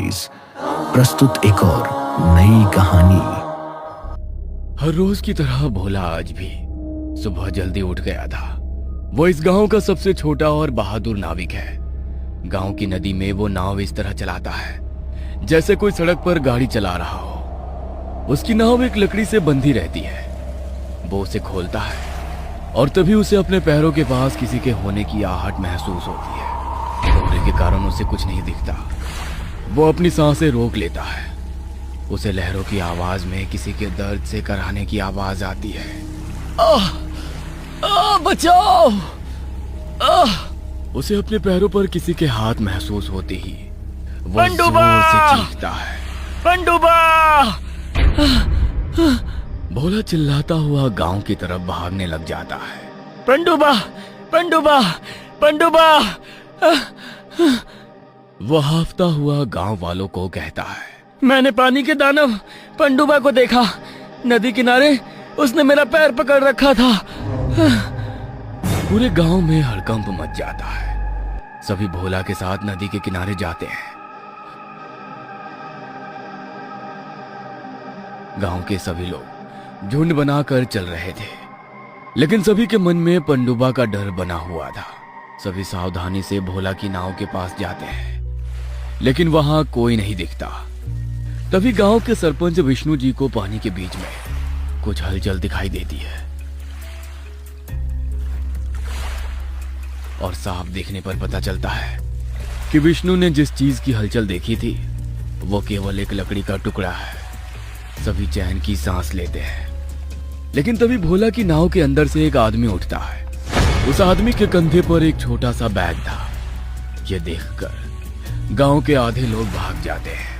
Stories प्रस्तुत एक और नई कहानी। हर रोज की तरह भोला आज भी सुबह जल्दी उठ गया था। वो इस गांव का सबसे छोटा और बहादुर नाविक है। गांव की नदी में वो नाव इस तरह चलाता है जैसे कोई सड़क पर गाड़ी चला रहा हो। उसकी नाव एक लकड़ी से बंधी रहती है। वो उसे खोलता है और तभी उसे अपने पैरों के पास किसी के होने की आहट महसूस होती है। कोहरे के कारण उसे कुछ नहीं दिखता। वो अपनी सांसें रोक लेता है। उसे लहरों की आवाज में किसी के दर्द से कराहने की आवाज आती है। आह! आह! बचाओ! आह! उसे अपने पैरों पर किसी के हाथ महसूस होते ही वो जोर से चीखता है, पंडुबा! भोला चिल्लाता हुआ गांव की तरफ भागने लग जाता है। पंडुबा! पंडुबा! पंडुबा! वो हाफता हुआ गांव वालों को कहता है, मैंने पानी के दानव पंडुबा को देखा। नदी किनारे उसने मेरा पैर पकड़ रखा था। पूरे गांव में हड़कंप मच जाता है। सभी भोला के साथ नदी के किनारे जाते हैं। गांव के सभी लोग झुंड बनाकर चल रहे थे, लेकिन सभी के मन में पंडुबा का डर बना हुआ था। सभी सावधानी से भोला की नाव के पास जाते हैं, लेकिन वहां कोई नहीं दिखता। तभी गांव के सरपंच विष्णु जी को पानी के बीच में कुछ हलचल दिखाई देती है और साफ देखने पर पता चलता है कि विष्णु ने जिस चीज की हलचल देखी थी वो केवल एक लकड़ी का टुकड़ा है। सभी चैन की सांस लेते हैं, लेकिन तभी भोला की नाव के अंदर से एक आदमी उठता है। उस आदमी के कंधे पर एक छोटा सा बैग था। यह देखकर गांव के आधे लोग भाग जाते हैं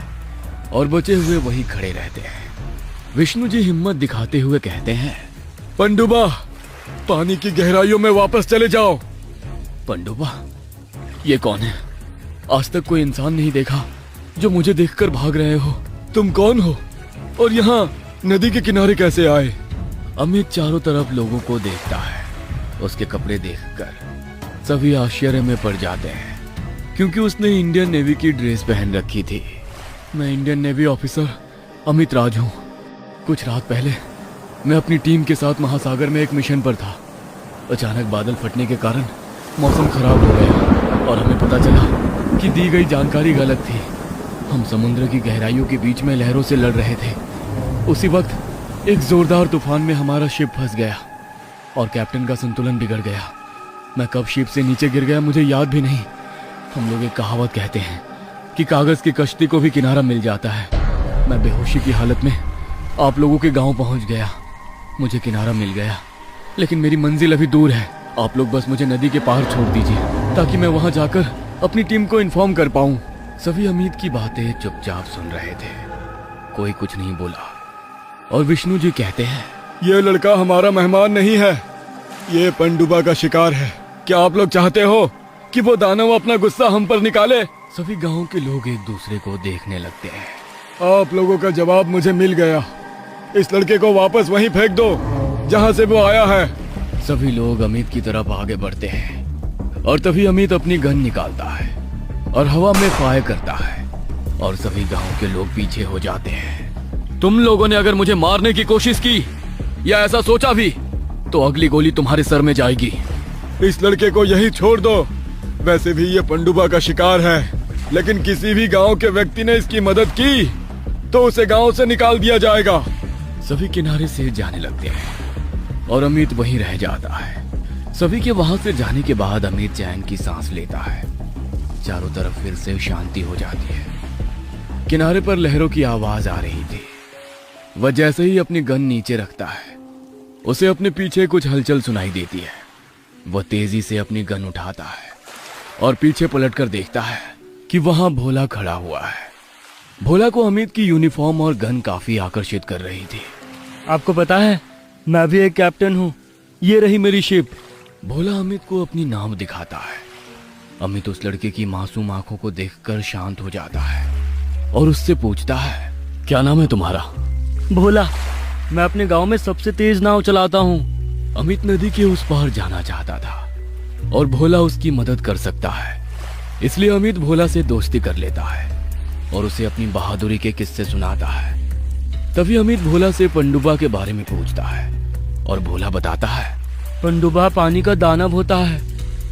और बचे हुए वहीं खड़े रहते हैं। विष्णु जी हिम्मत दिखाते हुए कहते हैं, पंडुबा, पानी की गहराइयों में वापस चले जाओ। पंडुबा, ये कौन है? आज तक कोई इंसान नहीं देखा जो मुझे देखकर भाग रहे हो। तुम कौन हो और यहाँ नदी के किनारे कैसे आए? अमित चारों तरफ लोगों को देखता है। उसके कपड़े देखकर सभी आश्चर्य में पड़ जाते हैं, क्योंकि उसने इंडियन नेवी की ड्रेस पहन रखी थी। मैं इंडियन नेवी ऑफिसर अमित राज हूँ। कुछ रात पहले मैं अपनी टीम के साथ महासागर में एक मिशन पर था। अचानक बादल फटने के कारण मौसम खराब हो गया और हमें पता चला कि दी गई जानकारी गलत थी। हम समुद्र की गहराइयों के बीच में लहरों से लड़ रहे थे। उसी वक्त एक जोरदार तूफान में हमारा शिप फंस गया और कैप्टन का संतुलन बिगड़ गया। मैं कब शिप से नीचे गिर गया मुझे याद भी नहीं। हम लोग एक कहावत कहते हैं कि कागज की कश्ती को भी किनारा मिल जाता है। मैं बेहोशी की हालत में आप लोगों के गांव पहुंच गया। मुझे किनारा मिल गया, लेकिन मेरी मंजिल अभी दूर है। आप लोग बस मुझे नदी के पार छोड़ दीजिए ताकि मैं वहां जाकर अपनी टीम को इन्फॉर्म कर पाऊं। सभी अमित की बातें चुपचाप सुन रहे थे। कोई कुछ नहीं बोला और विष्णु जी कहते हैं, ये लड़का हमारा मेहमान नहीं है, ये पंडुबा का शिकार है। क्या आप लोग चाहते हो कि वो दानव अपना गुस्सा हम पर निकाले? सभी गांव के लोग एक दूसरे को देखने लगते हैं। आप लोगों का जवाब मुझे मिल गया। इस लड़के को वापस वहीं फेंक दो जहां से वो आया है। सभी लोग अमित की तरफ आगे बढ़ते हैं और तभी अमित अपनी गन निकालता है और हवा में फायर करता है और सभी गांव के लोग पीछे हो जाते हैं। तुम लोगों ने अगर मुझे मारने की कोशिश की या ऐसा सोचा भी तो अगली गोली तुम्हारे सर में जाएगी। इस लड़के को यही छोड़ दो। वैसे भी ये पंडुबा का शिकार है, लेकिन किसी भी गांव के व्यक्ति ने इसकी मदद की तो उसे गांव से निकाल दिया जाएगा। सभी किनारे से जाने लगते हैं और अमित वहीं रह जाता है। सभी के वहां से जाने के बाद अमित चैन की सांस लेता है। चारों तरफ फिर से शांति हो जाती है। किनारे पर लहरों की आवाज आ रही थी। वह जैसे ही अपनी गन नीचे रखता है उसे अपने पीछे कुछ हलचल सुनाई देती है। वह तेजी से अपनी गन उठाता है और पीछे पलटकर देखता है कि वहां भोला खड़ा हुआ है। भोला को अमित की यूनिफॉर्म और गन काफी आकर्षित कर रही थी। आपको पता है, मैं भी एक कैप्टन हूँ। ये रही मेरी शिप। भोला अमित को अपनी नाव दिखाता है। अमित उस लड़के की मासूम आंखों को देखकर शांत हो जाता है और उससे पूछता है, क्या नाम है तुम्हारा? भोला। मैं अपने गांव में सबसे तेज नाव चलाता हूँ। अमित नदी के उस पार जाना चाहता था और भोला उसकी मदद कर सकता है, इसलिए अमित भोला से दोस्ती कर लेता है। और उसे अपनी बहादुरी के किस्से सुनाता है। तभी अमित भोला से पनडुब्बा के बारे में पूछता है और भोला बताता है, पनडुब्बा पानी का दानव होता है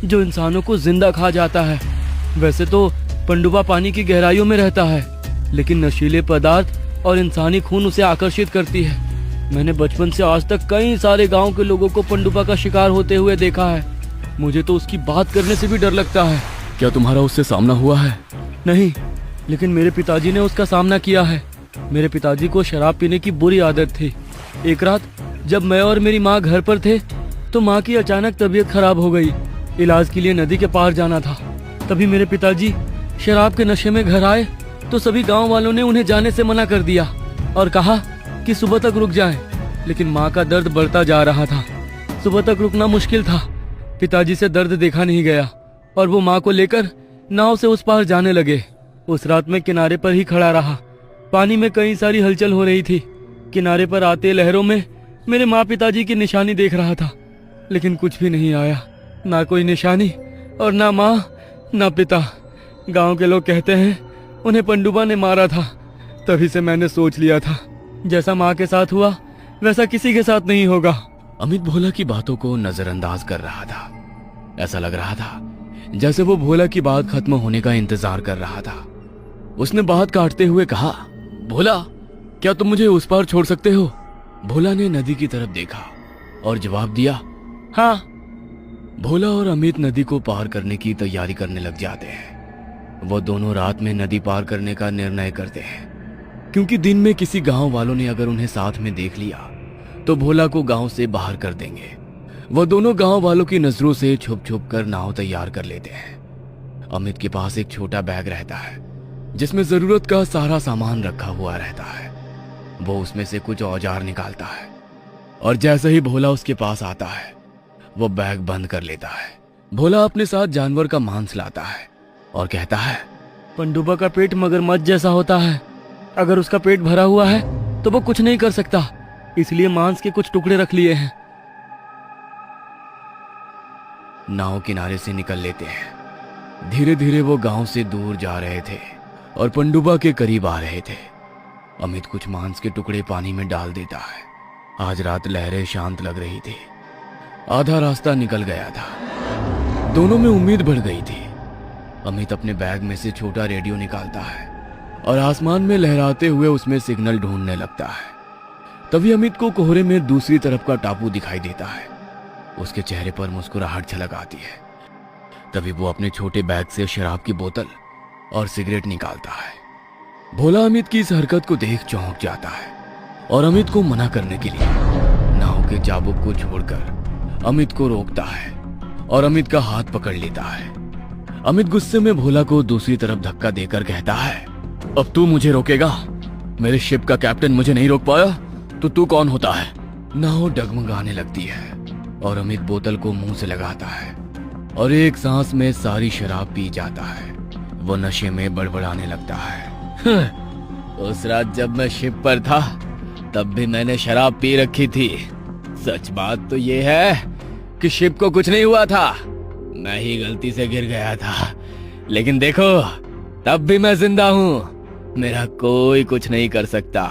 जो इंसानों को जिंदा खा जाता है। वैसे तो पनडुब्बा पानी की गहराइयों में रहता है, लेकिन नशीले पदार्थ और इंसानी खून उसे आकर्षित करती है। मैंने बचपन से आज तक कई सारे गांव के लोगों को पनडुब्बा का शिकार होते हुए देखा है। मुझे तो उसकी बात करने से भी डर लगता है। क्या तुम्हारा उससे सामना हुआ है? नहीं, लेकिन मेरे पिताजी ने उसका सामना किया है। मेरे पिताजी को शराब पीने की बुरी आदत थी। एक रात जब मैं और मेरी माँ घर पर थे तो माँ की अचानक तबीयत खराब हो गई। इलाज के लिए नदी के पार जाना था। तभी मेरे पिताजी शराब के नशे में घर आए तो सभी गांव वालों ने उन्हें जाने से मना कर दिया और कहा कि सुबह तक रुक जाएं। लेकिन माँ का दर्द बढ़ता जा रहा था। सुबह तक रुकना मुश्किल था। पिताजी से दर्द देखा नहीं गया और वो माँ को लेकर नाव से उस पार जाने लगे। उस रात में किनारे पर ही खड़ा रहा। पानी में कई सारी हलचल हो रही थी। किनारे पर आते लहरों में मेरे माँ पिताजी की निशानी देख रहा था, लेकिन कुछ भी नहीं आया। ना कोई निशानी और ना माँ ना पिता। गांव के लोग कहते हैं उन्हें पनडुब्बा ने मारा था। तभी से मैंने सोच लिया था जैसा माँ के साथ हुआ वैसा किसी के साथ नहीं होगा। अमित भोला की बातों को नजरअंदाज कर रहा था। ऐसा लग रहा था जैसे वो भोला की बात खत्म होने का इंतजार कर रहा था। उसने बात काटते हुए कहा, भोला क्या तुम मुझे उस पार छोड़ सकते हो? भोला ने नदी की तरफ देखा और जवाब दिया, हाँ। भोला और अमित नदी को पार करने की तैयारी करने लग जाते हैं। वो दोनों रात में नदी पार करने का निर्णय करते हैं, क्योंकि दिन में किसी गांव वालों ने अगर उन्हें साथ में देख लिया तो भोला को गांव से बाहर कर देंगे। वो दोनों गांव वालों की नजरों से छुप छुप कर नाव तैयार कर लेते हैं। अमित के पास एक छोटा बैग रहता है जिसमें जरूरत का सारा सामान रखा हुआ रहता है। वो उसमें से कुछ औजार निकालता है और जैसे ही भोला उसके पास आता है वो बैग बंद कर लेता है। भोला अपने साथ जानवर का मांस लाता है और कहता है, पनडुब्बा का पेट मगरमच्छ जैसा होता है। अगर उसका पेट भरा हुआ है तो वो कुछ नहीं कर सकता, इसलिए मांस के कुछ टुकड़े रख लिए हैं। नाव किनारे से निकल लेते हैं। धीरे धीरे वो गांव से दूर जा रहे थे और पनडुब्बा के करीब आ रहे थे। अमित कुछ मांस के टुकड़े पानी में डाल देता है। आज रात लहरें शांत लग रही थी। आधा रास्ता निकल गया था। दोनों में उम्मीद बढ़ गई थी। अमित अपने बैग में से छोटा रेडियो निकालता है और आसमान में लहराते हुए उसमें सिग्नल ढूंढने लगता है। तभी अमित को कोहरे में दूसरी तरफ का टापू दिखाई देता है। उसके चेहरे पर मुस्कुराहट झलक आती है। तभी वो अपने छोटे बैग से शराब की बोतल और सिगरेट निकालता है। भोला अमित की इस हरकत को देख चौंक जाता है और अमित को मना करने के लिए नाव के चाबुक को छोड़कर अमित को रोकता है और अमित का हाथ पकड़ लेता है। अमित गुस्से में भोला को दूसरी तरफ धक्का देकर कहता है, अब तू मुझे रोकेगा? मेरे शिप का कैप्टन मुझे नहीं रोक पाया तो तू कौन होता है? नाव डगमगाने लगती है और अमित बोतल को मुंह से लगाता है और एक सांस में सारी शराब पी जाता है। वो नशे में बड़बड़ाने लगता है। उस रात जब मैं शिप पर था तब भी मैंने शराब पी रखी थी। सच बात तो ये है कि शिप को कुछ नहीं हुआ था, मैं ही गलती से गिर गया था। लेकिन देखो तब भी मैं जिंदा हूँ, मेरा कोई कुछ नहीं कर सकता,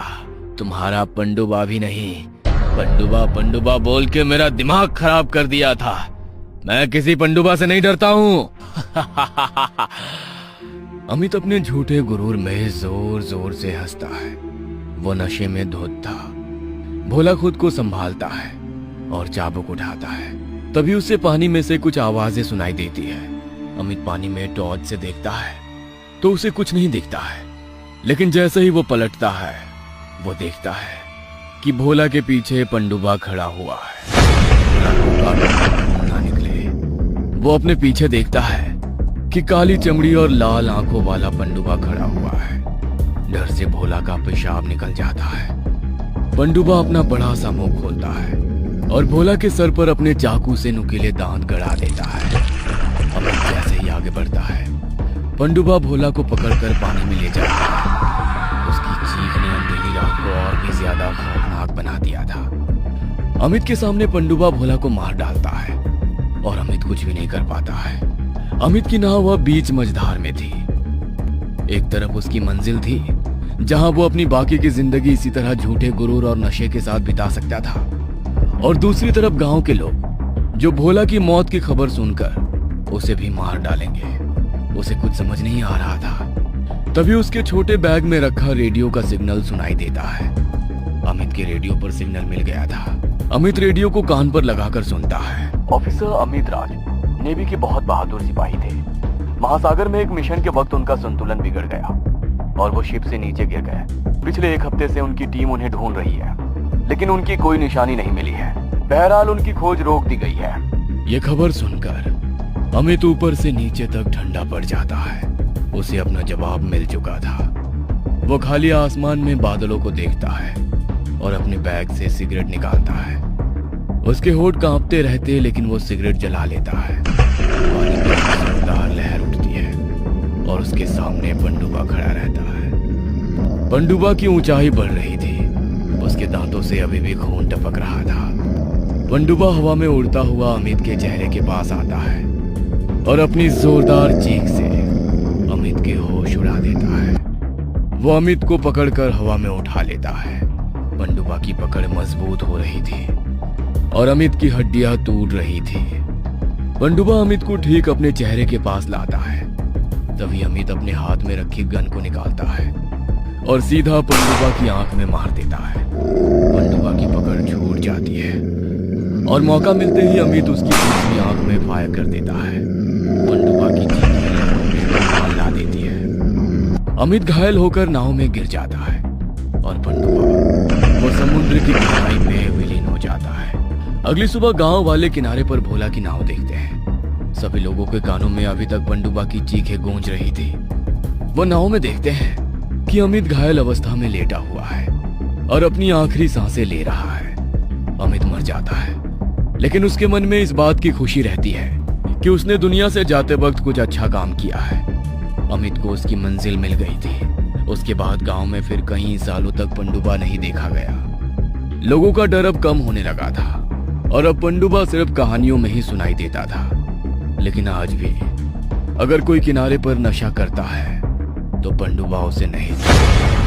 तुम्हारा पनडुब्बा भी नहीं। पनडुब्बा पनडुब्बा बोल के मेरा दिमाग खराब कर दिया था। मैं किसी पनडुब्बा से नहीं डरता हूँ। अमित अपने झूठे गुरूर में जोर जोर से हंसता है। वो नशे में धुत था। भोला खुद को संभालता है और चाबुक उठाता है। तभी उसे पानी में से कुछ आवाजें सुनाई देती है। अमित पानी में टॉर्च से देखता है तो उसे कुछ नहीं दिखता है, लेकिन जैसे ही वो पलटता है वो देखता है कि भोला के पीछे पनडुब्बा खड़ा हुआ है। ना निकले। वो अपने पीछे देखता है कि काली चमड़ी और लाल आंखों वाला पनडुब्बा खड़ा हुआ है। डर से भोला का पेशाब निकल जाता है। पनडुब्बा अपना बड़ा सा मुंह खोलता है और भोला के सर पर अपने चाकू से नुकीले दांत गड़ा देता है। अमित जैसे ही आगे बढ़ता है पनडुब्बा भोला को पकड़कर पानी में ले जाता है। उसकी चीख ने अंधेरी रात को और भी ज्यादा खौफनाक बना दिया था। अमित के सामने पनडुब्बा भोला को मार डालता है और अमित कुछ भी नहीं कर पाता है। अमित की नाव वह बीच मझधार में थी। एक तरफ उसकी मंजिल थी जहां वो अपनी बाकी की जिंदगी इसी तरह झूठे गुरूर और नशे के साथ बिता सकता था, और दूसरी तरफ गांव के लोग जो भोला की मौत की खबर सुनकर उसे भी मार डालेंगे। उसे कुछ समझ नहीं आ रहा था। तभी उसके छोटे बैग में रखा रेडियो का सिग्नल सुनाई देता है। अमित के रेडियो पर सिग्नल मिल गया था। अमित रेडियो को कान पर लगाकर सुनता है। ऑफिसर अमित राज नेवी के बहुत बहादुर सिपाही थे। महासागर में एक मिशन के वक्त उनका संतुलन बिगड़ गया और वो शिप से नीचे गिर गए। पिछले एक हफ्ते से उनकी टीम उन्हें ढूंढ रही है, लेकिन उनकी कोई निशानी नहीं मिली है। बहरहाल उनकी खोज रोक दी गई है। ये खबर सुनकर अमित ऊपर से नीचे तक ठंडा पड़ जाता है। उसे अपना जवाब मिल चुका था। वो खाली आसमान में बादलों को देखता है और अपने बैग से सिगरेट निकालता है। उसके होठ कांपते रहते, लेकिन वो सिगरेट जला लेता है। पानी में एक जोरदार लहर उठती है और उसके सामने पंडुबा खड़ा रहता है। पंडुबा की ऊंचाई बढ़ रही थी। उसके दांतों से अभी भी खून टपक रहा था। पंडुबा हवा में उड़ता हुआ अमित के चेहरे के पास आता है और अपनी जोरदार चीख से अमित के होश उड़ा देता है। वो अमित को पकड़कर हवा में उठा लेता है। पंडुबा की पकड़ मजबूत हो रही थी और अमित की हड्डियां टूट रही थी। पंडुबा अमित को ठीक अपने चेहरे के पास लाता है। तभी अमित अपने हाथ में रखी गन को निकालता है और सीधा पंडुबा की आंख में मार देता है। पंडुबा की पकड़ छूट जाती है और मौका मिलते ही अमित उसकी दूसरी आंख में फायर कर देता है। पंडुबा की चीख ला देती है। अमित घायल होकर नाव में गिर जाता है और पंडुबा वो समुद्र की गहराई में विलीन हो जाता है। अगली सुबह गांव वाले किनारे पर भोला की नाव देखते हैं। सभी लोगों के कानों में अभी तक पंडुबा की चीखें गूंज रही थी। वो नाव में देखते हैं कि अमित घायल अवस्था में लेटा हुआ है और अपनी आखिरी सांसें ले रहा है। अमित मर जाता है, लेकिन उसके मन में इस बात की खुशी रहती है कि उसने दुनिया से जाते वक्त कुछ अच्छा काम किया है। अमित को उसकी मंजिल मिल गई थी। उसके बाद गांव में फिर कई सालों तक पंडुबा नहीं देखा गया। लोगों का डर अब कम होने लगा था और अब पंडुबा सिर्फ कहानियों में ही सुनाई देता था। लेकिन आज भी अगर कोई किनारे पर नशा करता है तो पंडुबा उसे नहीं छोड़ता।